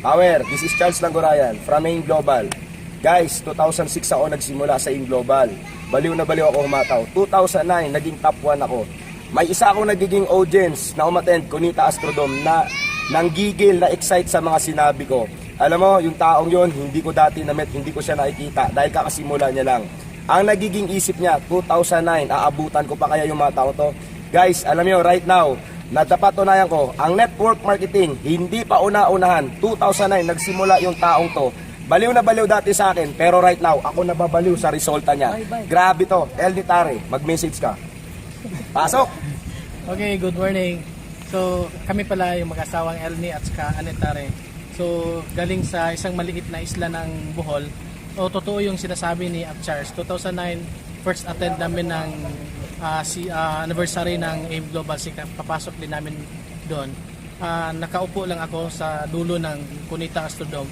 Power, this is Charles Langorayan from AIM Global. Guys, 2006 ako nagsimula sa AIM Global. Baliw na baliw ako humataw. 2009, naging top 1 ako. May isa akong nagiging audience na umattend, Cunita Astrodome, na nanggigil, na excite sa mga sinabi ko. Alam mo, yung taong yon hindi ko dati na-met, hindi ko siya nakikita dahil kakasimula niya lang. Ang nagiging isip niya, 2009, aabutan ko pa kaya yung mga tao to? Guys, alam niyo, right now, napatunayan ko, ang network marketing, hindi pa una-unahan. 2009, nagsimula yung taong to. Baliw na baliw dati sa akin, pero right now, ako nababaliw sa resulta niya. Grabe to. El Nitare, mag-message ka. Pasok! Okay, good morning. So, kami pala yung mag-asawang Elni at saka Anetare. So, galing sa isang maliit na isla ng Bohol. O, totoo yung sinasabi ni Up Charles. 2009, first attend namin ng anniversary ng AIM Global. Papasok din namin doon. Nakaupo lang ako sa dulo ng Cunita Astrodome.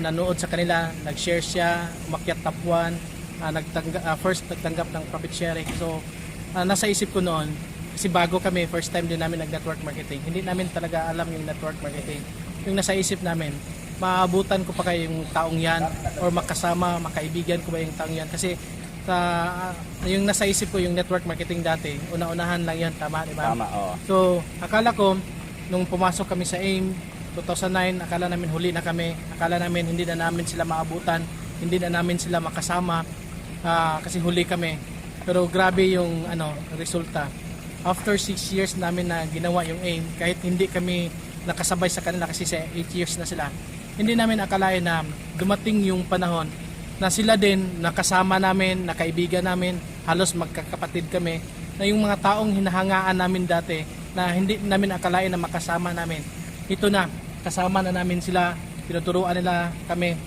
Nanood sa kanila, nag-share siya, umakyat top 1, first nagtanggap ng profit sharing. So, nasa isip ko noon, kasi bago kami, first time din namin nag-network marketing. Hindi namin talaga alam yung network marketing. Yung nasa isip namin, maabutan ko pa kayo yung taong yan or makasama, makaibigan ko ba yung taong yan. Kasi yung nasa isip ko yung network marketing dati, una-unahan lang yan, tama, di ba? Tama, oo. So, akala ko, nung pumasok kami sa AIM, 2009, akala namin huli na kami, akala namin hindi na namin sila maabutan, hindi na namin sila makasama, kasi huli kami. Pero grabe yung resulta. After 6 years namin na ginawa yung AIM, kahit hindi kami nakasabay sa kanila kasi sa 8 years na sila, hindi namin akalain na dumating yung panahon na sila din nakasama namin, nakaibigan namin, halos magkakapatid kami, na yung mga taong hinahangaan namin dati na hindi namin akalain na makasama namin. Ito na, kasama na namin sila, tinuturuan nila kami.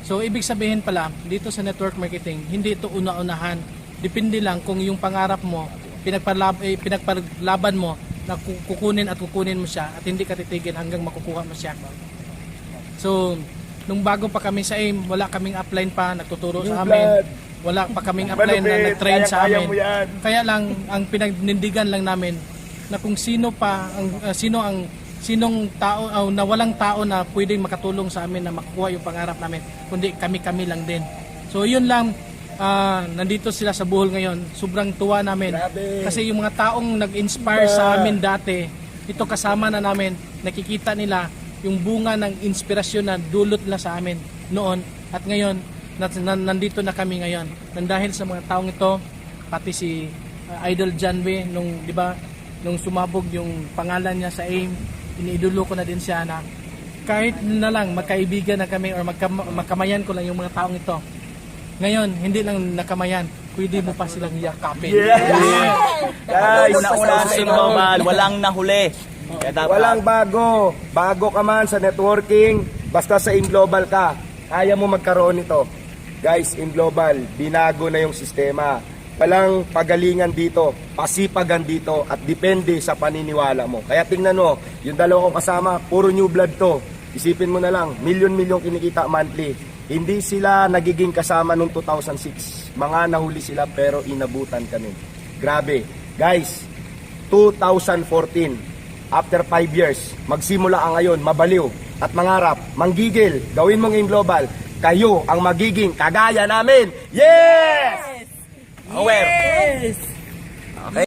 So ibig sabihin pala, dito sa network marketing, hindi ito una-unahan. Depende lang kung yung pangarap mo, pinagpaglaban mo na kukunin mo siya at hindi ka titigil hanggang makukuha mo siya. So, nung bago pa kami sa AIM, wala kaming upline pa, nagtuturo sa amin. Wala pa kaming upline na nag-train sa amin. Kaya lang, ang pinagnindigan lang namin na kung sino pa, sinong tao, na walang tao na pwedeng makatulong sa amin na makukuha yung pangarap namin, kundi kami lang din. So, yun lang. Nandito sila sa Bohol ngayon, sobrang tuwa namin. Grabe. Kasi yung mga taong nag-inspire sa amin dati, ito kasama na namin, nakikita nila yung bunga ng inspirasyon na dulot nila sa amin noon at ngayon nandito na kami ngayon. Dahil sa mga taong ito, pati si Idol Janwe nung nung sumabog yung pangalan niya sa AIM, iniidolo ko na din siya na kahit na lang magkaibigan na kami or magkamayan ko lang yung mga taong ito. Ngayon, hindi lang nakamayan, pwede mo pa silang yakapin. Guys, una-una sa global, walang nahuli. Walang bago. Bago ka man sa networking, basta sa AIM Global ka, kaya mo magkaroon nito. Guys, AIM Global, binago na yung sistema. Walang pagalingan dito, pasipagan dito, at depende sa paniniwala mo. Kaya tingnan mo, yung dalawa kong kasama, puro new blood to. Isipin mo na lang, milyon-milyon kinikita monthly. Hindi sila nagiging kasama noong 2006. Mga nahuli sila pero inabutan kami. Grabe. Guys, 2014, after 5 years, magsimula ang ngayon, mabaliw at mangarap, manggigil, gawin mong AIM Global. Kayo ang magiging kagaya namin. Yes! Aware. Yes! Okay.